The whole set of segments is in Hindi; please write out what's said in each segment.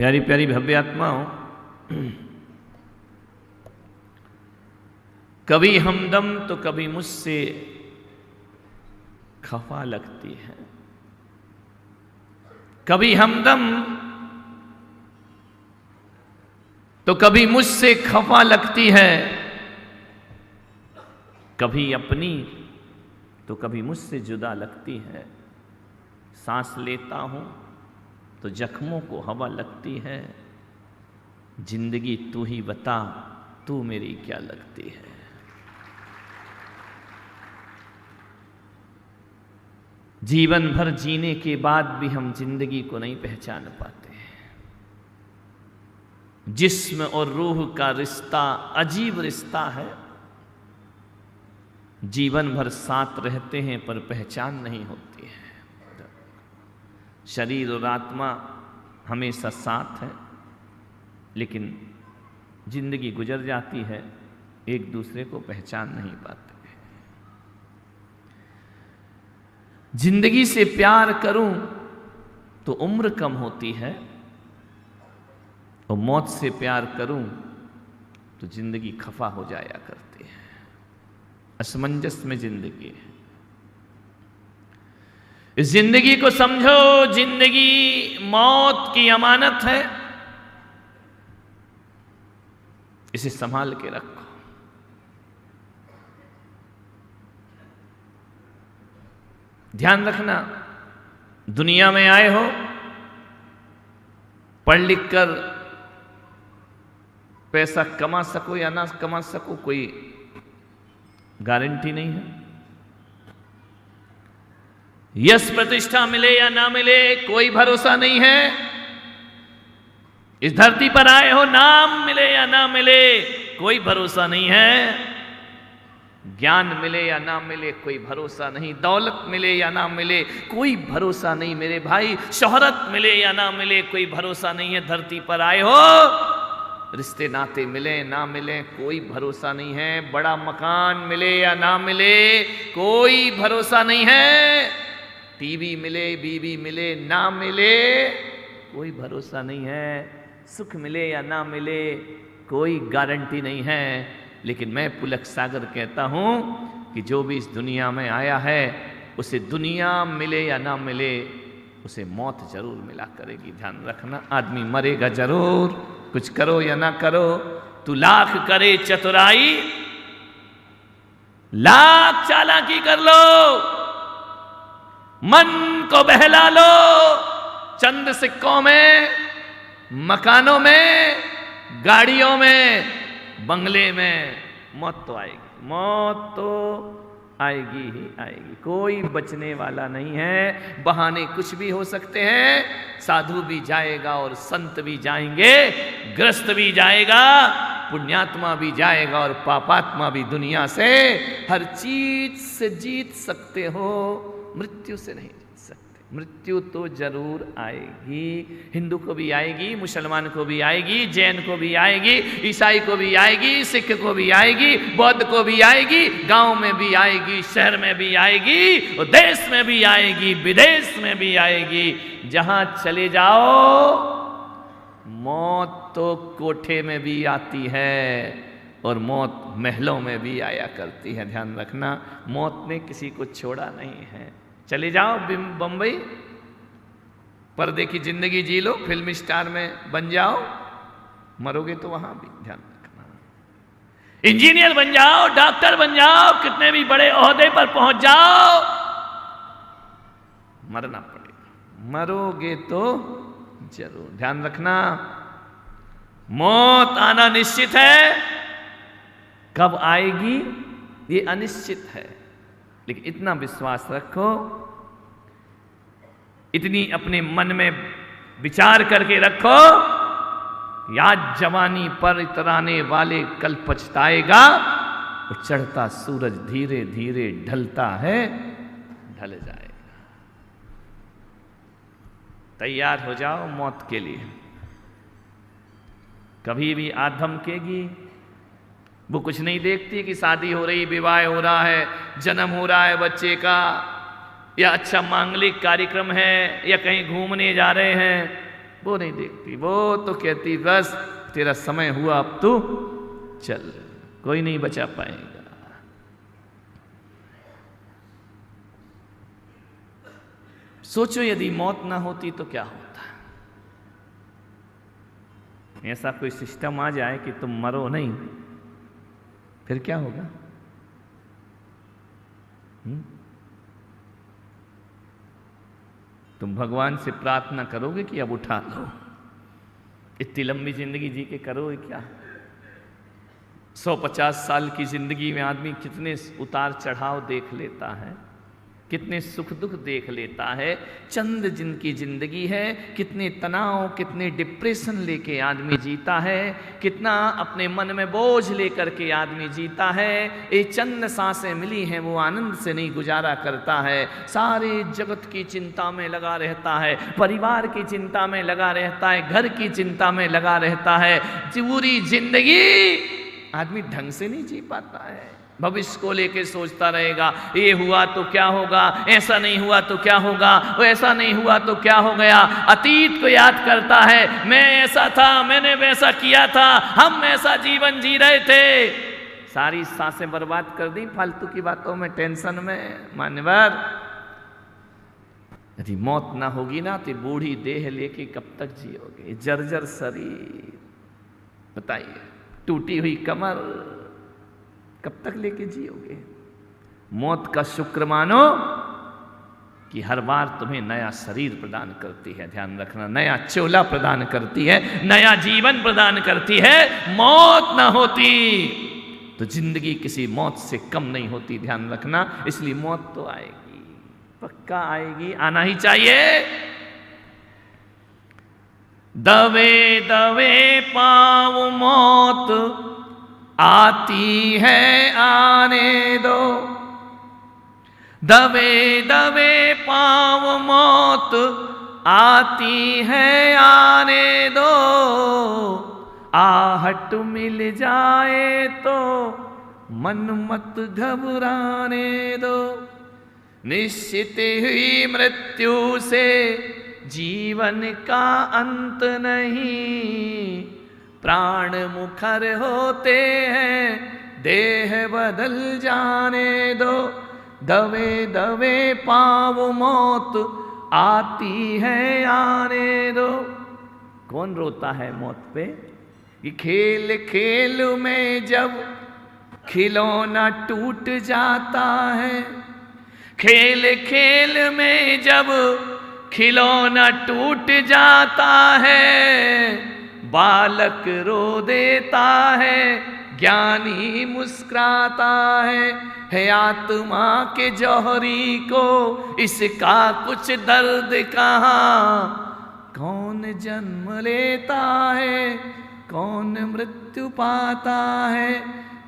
प्यारी प्यारी भव्य आत्माओं, कभी हमदम तो कभी मुझसे खफा लगती है, कभी हमदम तो कभी मुझसे खफा लगती है, कभी अपनी तो कभी मुझसे जुदा लगती है। सांस लेता हूं तो जख्मों को हवा लगती है। जिंदगी तू ही बता, तू मेरी क्या लगती है। जीवन भर जीने के बाद भी हम जिंदगी को नहीं पहचान पाते। जिस्म और रूह का रिश्ता अजीब रिश्ता है। जीवन भर साथ रहते हैं पर पहचान नहीं होती है। शरीर और आत्मा हमेशा साथ है, लेकिन जिंदगी गुजर जाती है, एक दूसरे को पहचान नहीं पाते। जिंदगी से प्यार करूं तो उम्र कम होती है, और मौत से प्यार करूं तो जिंदगी खफा हो जाया करती है। असमंजस में जिंदगी है। इस जिंदगी को समझो, जिंदगी मौत की अमानत है। इसे संभाल के रखो। ध्यान रखना, दुनिया में आए हो, पढ़ लिख कर पैसा कमा सको या ना कमा सको, कोई गारंटी नहीं है। यश प्रतिष्ठा मिले या ना मिले, कोई भरोसा नहीं है। इस धरती पर आए हो, नाम मिले या ना मिले, कोई भरोसा नहीं है। ज्ञान मिले या ना मिले, कोई भरोसा नहीं। दौलत मिले या ना मिले, कोई भरोसा नहीं मेरे भाई। शोहरत मिले या ना मिले, कोई भरोसा नहीं है। धरती पर आए हो, रिश्ते नाते मिले ना मिले, कोई भरोसा नहीं है। बड़ा मकान मिले या ना मिले, कोई भरोसा नहीं है। टीवी मिले, बीवी मिले ना मिले, कोई भरोसा नहीं है। सुख मिले या ना मिले, कोई गारंटी नहीं है। लेकिन मैं पुलक सागर कहता हूं कि जो भी इस दुनिया में आया है, उसे दुनिया मिले या ना मिले, उसे मौत जरूर मिला करेगी। ध्यान रखना, आदमी मरेगा जरूर, कुछ करो या ना करो। तू लाख करे चतुराई, लाख चालाकी कर लो, मन को बहला लो। चंद सिक्कों में, मकानों में, गाड़ियों में, बंगले में, मौत तो आएगी। मौत तो आएगी ही आएगी, कोई बचने वाला नहीं है। बहाने कुछ भी हो सकते हैं। साधु भी जाएगा और संत भी जाएंगे, ग्रस्त भी जाएगा, पुण्यात्मा भी जाएगा और पापात्मा भी दुनिया से। हर चीज से जीत सकते हो, मृत्यु से नहीं जीत सकते। मृत्यु तो जरूर आएगी। हिंदू को भी आएगी, मुसलमान को भी आएगी, जैन को भी आएगी, ईसाई को भी आएगी, सिख को भी आएगी, बौद्ध को भी आएगी, गांव में भी आएगी, शहर में भी आएगी, और देश में भी आएगी, विदेश में भी आएगी। जहां चले जाओ, मौत तो कोठे में भी आती है और मौत महलों में भी आया करती है। ध्यान रखना, मौत ने किसी को छोड़ा नहीं है। चले जाओ बंबई, पर्दे की जिंदगी जी लो, फिल्म स्टार में बन जाओ, मरोगे तो वहां भी। ध्यान रखना, इंजीनियर बन जाओ, डॉक्टर बन जाओ, कितने भी बड़े ओहदे पर पहुंच जाओ, मरना पड़ेगा। मरोगे तो जरूर। ध्यान रखना, मौत आना निश्चित है, कब आएगी ये अनिश्चित है। लेकिन इतना विश्वास रखो, इतनी अपने मन में विचार करके रखो, याद जवानी पर इतराने वाले कल पछताएगा। और चढ़ता सूरज धीरे धीरे ढलता है, ढल जाएगा। तैयार हो जाओ मौत के लिए। कभी भी आधमकेगी, वो कुछ नहीं देखती कि शादी हो रही, विवाह हो रहा है, जन्म हो रहा है बच्चे का, या अच्छा मांगलिक कार्यक्रम है, या कहीं घूमने जा रहे हैं, वो नहीं देखती, वो तो कहती बस तेरा समय हुआ, अब तू चल, कोई नहीं बचा पाएगा। सोचो यदि मौत ना होती तो क्या होता। ऐसा कोई सिस्टम आ जाए कि तुम मरो नहीं, फिर क्या होगा? तुम भगवान से प्रार्थना करोगे कि अब उठा लो, इतनी लंबी जिंदगी जी के करोगे क्या? 150 साल की जिंदगी में आदमी कितने उतार चढ़ाव देख लेता है, कितने सुख दुख देख लेता है। चंद जिनकी जिंदगी है, कितने तनाव, कितने डिप्रेशन लेके आदमी जीता है, कितना अपने मन में बोझ लेकर के आदमी जीता है। ये चंद सांसें मिली हैं, वो आनंद से नहीं गुजारा करता है, सारे जगत की चिंता में लगा रहता है, परिवार की चिंता में लगा रहता है, घर की चिंता में लगा रहता है। पूरी जिंदगी आदमी ढंग से नहीं जी पाता है, भविष्य को लेके सोचता रहेगा, ये हुआ तो क्या होगा, ऐसा नहीं हुआ तो क्या होगा, वो ऐसा नहीं हुआ तो क्या हो गया। अतीत को याद करता है, मैं ऐसा था, मैंने वैसा किया था, हम ऐसा जीवन जी रहे थे। सारी सांसें बर्बाद कर दी फालतू की बातों में, टेंशन में। मान्यवर, यदि मौत ना होगी ना तो बूढ़ी देह लेके कब तक जियोगे? जर्जर शरीर, बताइए, टूटी हुई कमर, कब तक लेके जियोगे? मौत का शुक्र मानो कि हर बार तुम्हें नया शरीर प्रदान करती है, ध्यान रखना, नया चोला प्रदान करती है, नया जीवन प्रदान करती है। मौत ना होती तो जिंदगी किसी मौत से कम नहीं होती, ध्यान रखना। इसलिए मौत तो आएगी, पक्का आएगी, आना ही चाहिए। दबे दबे पाँव मौत आती है, आने दो। दबे दबे पाँव मौत आती है, आने दो। आहट मिल जाए तो मन मत घबराने दो। निश्चित हुई मृत्यु से जीवन का अंत नहीं, प्राण मुखर होते हैं, देह बदल जाने दो। दबे दबे पाँव मौत आती है, आने दो। कौन रोता है मौत पे? कि खेल खेल में जब खिलौना टूट जाता है, खेल खेल में जब खिलौना टूट जाता है, बालक रो देता है, ज्ञानी मुस्कुराता है आत्मा के जौहरी को इसका कुछ दर्द कहाँ। कौन जन्म लेता है, कौन मृत्यु पाता है,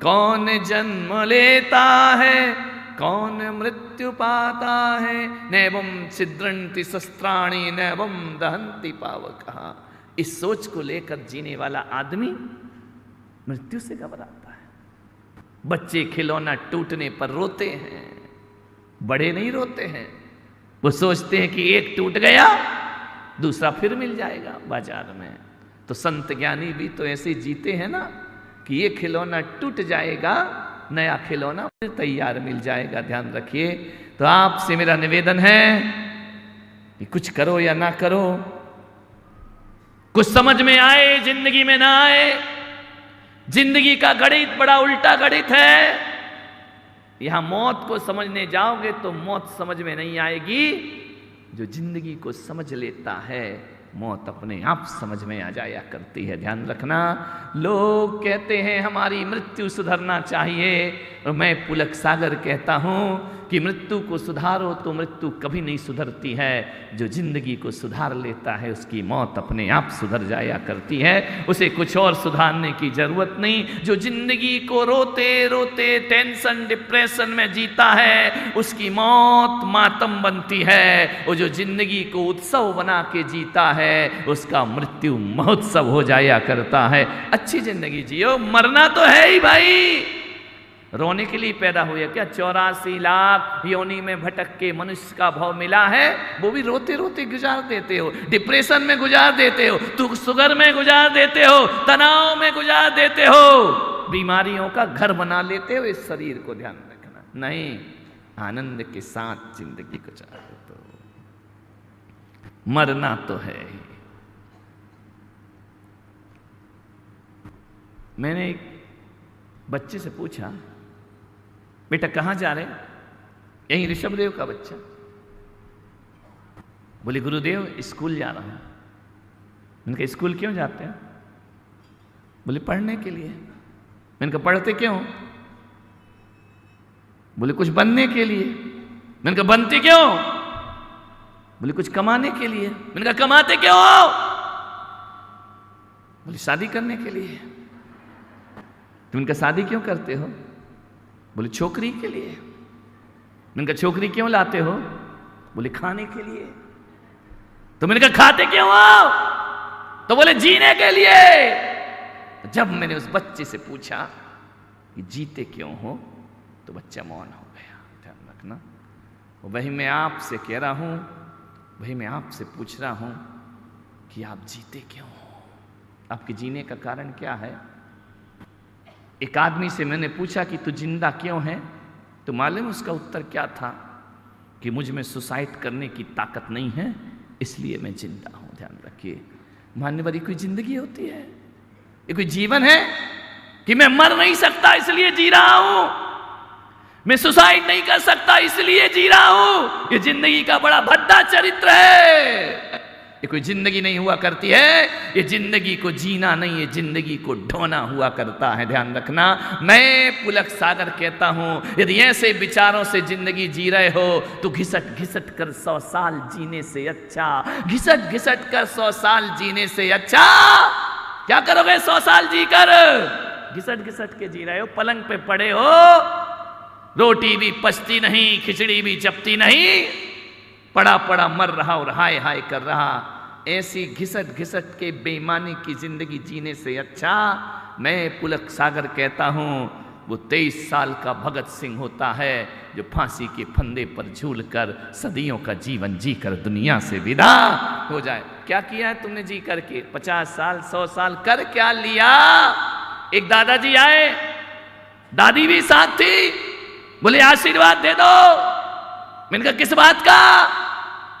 कौन जन्म लेता है, कौन मृत्यु पाता है। नैवं छिद्रन्ति शस्त्राणि नैवं दहन्ति पावकः। इस सोच को लेकर जीने वाला आदमी मृत्यु से घबराता है। बच्चे खिलौना टूटने पर रोते हैं, बड़े नहीं रोते हैं। वो सोचते हैं कि एक टूट गया दूसरा फिर मिल जाएगा बाजार में। तो संत ज्ञानी भी तो ऐसे जीते हैं ना कि ये खिलौना टूट जाएगा, नया खिलौना फिर तैयार मिल जाएगा। ध्यान रखिए। तो आपसे मेरा निवेदन है कि कुछ करो या ना करो, कुछ समझ में आए जिंदगी में ना आए, जिंदगी का गणित बड़ा उल्टा गणित है। यहां मौत को समझने जाओगे तो मौत समझ में नहीं आएगी। जो जिंदगी को समझ लेता है मौत अपने आप समझ में आ जाया करती है। ध्यान रखना। लोग कहते हैं हमारी मृत्यु सुधरना चाहिए, और मैं पुलक सागर कहता हूं कि मृत्यु को सुधारो तो मृत्यु कभी नहीं सुधरती है। जो जिंदगी को सुधार लेता है उसकी मौत अपने आप सुधर जाया करती है, उसे कुछ और सुधारने की जरूरत नहीं। जो जिंदगी को रोते रोते टेंशन डिप्रेशन में जीता है उसकी मौत मातम बनती है, और जो जिंदगी को उत्सव बना के जीता है उसका मृत्यु महोत्सव हो जाया करता है। अच्छी जिंदगी जियो, मरना तो है ही भाई, रोने के लिए पैदा हुए क्या? 84 लाख योनि में भटक के मनुष्य का भाव मिला है, वो भी रोते रोते गुजार देते हो, डिप्रेशन में गुजार देते हो, तू शुगर में गुजार देते हो, तनाव में गुजार देते हो, बीमारियों का घर बना लेते हो इस शरीर को। ध्यान रखना, नहीं, आनंद के साथ जिंदगी गुजार दो, मरना तो है ही। मैंने एक बच्चे से पूछा, बेटा कहाँ जा रहे? यही ऋषभदेव का बच्चा। बोले गुरुदेव स्कूल जा रहा हूं। मैंने कहा स्कूल क्यों जाते हैं? बोले पढ़ने के लिए। मैंने कहा पढ़ते क्यों? बोले कुछ बनने के लिए। मैंने कहा बनते क्यों? बोले कुछ कमाने के लिए। मैंने कहा कमाते क्यों? बोले शादी करने के लिए। तुम इनका शादी क्यों करते हो? बोले छोकरी के लिए। मैंने कहा छोकरी क्यों लाते हो? बोले खाने के लिए। तो मैंने कहा खाते क्यों हो? तो बोले जीने के लिए। तो जब मैंने उस बच्चे से पूछा कि जीते क्यों हो, तो बच्चा मौन हो गया। ध्यान रखना, वही मैं आपसे कह रहा हूं, वही मैं आपसे पूछ रहा हूं कि आप जीते क्यों हो? आपके जीने का कारण क्या है? एक आदमी से मैंने पूछा कि तू जिंदा क्यों है? तो मालूम उसका उत्तर क्या था? कि मुझ में सुसाइड करने की ताकत नहीं है, इसलिए मैं जिंदा हूं। ध्यान रखिए, मानने वाली कोई जिंदगी होती है? ये कोई जीवन है कि मैं मर नहीं सकता इसलिए जी रहा हूं, मैं सुसाइड नहीं कर सकता इसलिए जी रहा हूं? ये जिंदगी का बड़ा भद्दा चरित्र है। ये कोई जिंदगी नहीं हुआ करती है, ये जिंदगी को जीना नहीं, ये जिंदगी को ढोना हुआ करता है। ध्यान रखना, मैं पुलक सागर कहता हूं, यदि ऐसे विचारों से जिंदगी जी रहे हो तो घिसट घिसट कर 100 साल जीने से अच्छा, घिसट घिसट कर 100 साल जीने से अच्छा क्या करोगे 100 साल जीकर? घिसट घिसट के जी रहे हो, पलंग पे पड़े हो, रोटी भी पचती नहीं, खिचड़ी भी चपती नहीं, पड़ा पड़ा मर रहा और हाय हाय कर रहा। ऐसी घिसट घिसट के बेईमानी की जिंदगी जीने से अच्छा मैं पुलक सागर कहता हूं, वो 23 साल का भगत सिंह होता है जो फांसी के फंदे पर झूलकर सदियों का जीवन जीकर दुनिया से विदा हो जाए। क्या किया है तुमने जी करके? 50 साल 100 साल कर क्या लिया? एक दादाजी आए, दादी भी साथ थी, बोले आशीर्वाद दे दो। मैंने कहा किस बात का?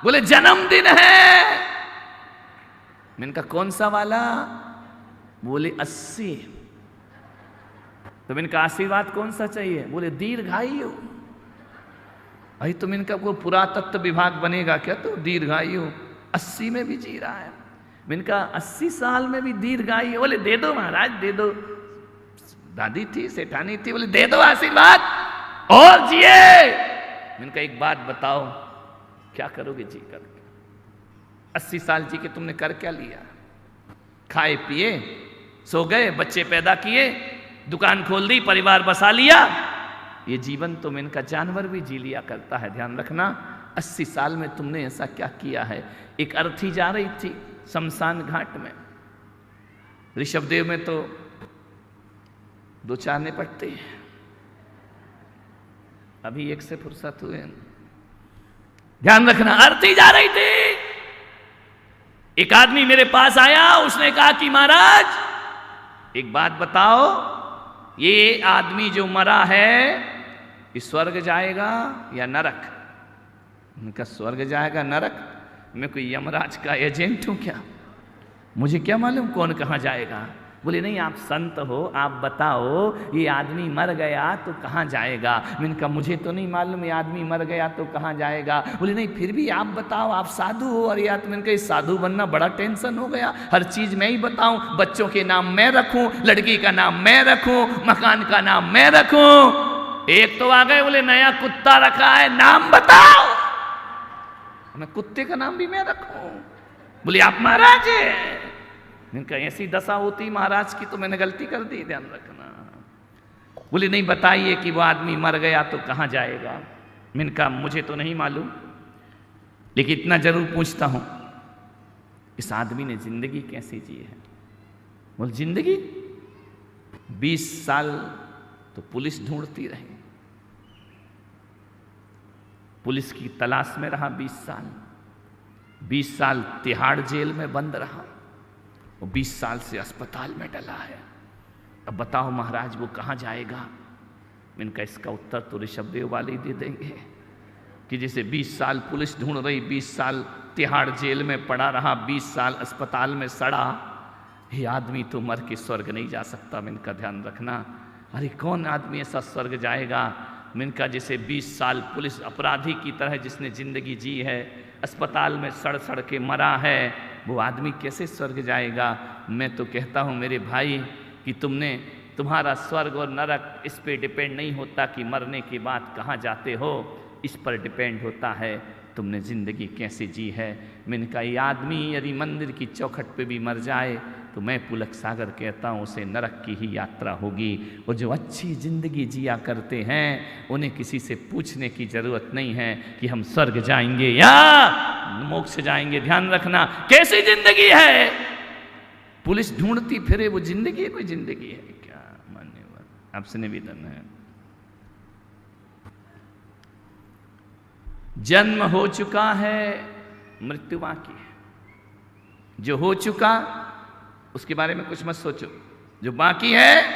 बोले जन्मदिन है। मैंने कहा कौन सा वाला? बोले 80। तो मैंने कहा आशीर्वाद कौन सा चाहिए? बोले दीर्घायु। भाई तुम इनका कोई पुरातत्व विभाग बनेगा क्या? तो दीर्घायु 80 में भी जी रहा है। मैंने कहा 80 साल में भी दीर्घायु? बोले दे दो महाराज दे दो। दादी थी, सेठानी थी, बोले दे दो आशीर्वाद और जिए। मैंने कहा एक बात बताओ, क्या करोगे जी करके? 80 साल जी के तुमने कर क्या लिया? खाए पिए, सो गए, बच्चे पैदा किए, दुकान खोल दी, परिवार बसा लिया। ये जीवन तो इनका जानवर भी जी लिया करता है। ध्यान रखना, 80 साल में तुमने ऐसा क्या किया है? एक अर्थी जा रही थी शमशान घाट में, ऋषभदेव में तो 2-4 निपटते हैं, अभी एक से फुर्सत हुए। ध्यान रखना, अर्थी जा रही थी, एक आदमी मेरे पास आया, उसने कहा कि महाराज एक बात बताओ, ये आदमी जो मरा है ये स्वर्ग जाएगा या नरक? उनका स्वर्ग जाएगा नरक? मैं कोई यमराज का एजेंट हूं क्या? मुझे क्या मालूम कौन कहां जाएगा? बोले नहीं आप संत हो, आप बताओ ये आदमी मर गया तो कहाँ जाएगा? मैंने कहा मुझे तो नहीं मालूम ये आदमी मर गया तो कहाँ जाएगा। बोले नहीं फिर भी आप बताओ, आप साधु हो। और यार मैंने कहा साधु बनना बड़ा टेंशन हो गया, हर चीज मैं ही बताऊं, बच्चों के नाम मैं रखूं, लड़की का नाम मैं रखूं, मकान का नाम मैं रखूं। एक तो आ गए, बोले नया कुत्ता रखा है, नाम बताओ। मैं कुत्ते का नाम भी मैं रखूं? बोले आप महाराज है। इनका ऐसी दशा होती महाराज की तो मैंने गलती कर दी। ध्यान रखना। बोले नहीं बताइए कि वो आदमी मर गया तो कहाँ जाएगा? मैंने कहा मुझे तो नहीं मालूम, लेकिन इतना जरूर पूछता हूं, इस आदमी ने जिंदगी कैसे जी है? बोले जिंदगी 20 साल तो पुलिस ढूंढती रही। पुलिस की तलाश में रहा 20 साल। 20 साल तिहाड़ जेल में बंद रहा और 20 साल से अस्पताल में डला है। अब बताओ महाराज वो कहाँ जाएगा? इनका इसका उत्तर तो ऋषभदेव वाले ही दे देंगे कि जैसे 20 साल पुलिस ढूंढ रही, 20 साल तिहाड़ जेल में पड़ा रहा, 20 साल अस्पताल में सड़ा, ये आदमी तो मर के स्वर्ग नहीं जा सकता। इनका ध्यान रखना। अरे कौन आदमी ऐसा स्वर्ग जाएगा? इनका जैसे 20 साल पुलिस अपराधी की तरह जिसने जिंदगी जी है, अस्पताल में सड़ सड़ के मरा है, वो आदमी कैसे स्वर्ग जाएगा? मैं तो कहता हूँ मेरे भाई कि तुम्हारा स्वर्ग और नरक इस पे डिपेंड नहीं होता कि मरने के बाद कहाँ जाते हो, इस पर डिपेंड होता है तुमने ज़िंदगी कैसे जी है। मैंने कहा ये आदमी यदि मंदिर की चौखट पे भी मर जाए तो मैं पुलक सागर कहता हूँ उसे नरक की ही यात्रा होगी। और जो अच्छी ज़िंदगी जिया करते हैं उन्हें किसी से पूछने की ज़रूरत नहीं है कि हम स्वर्ग जाएंगे या मोक्ष जाएंगे। ध्यान रखना कैसी ज़िंदगी है। पुलिस ढूंढती फिरे वो ज़िंदगी कोई ज़िंदगी है क्या? मान्यवर आपसे निवेदन है, जन्म हो चुका है, मृत्यु बाकी है। जो हो चुका उसके बारे में कुछ मत सोचो, जो बाकी है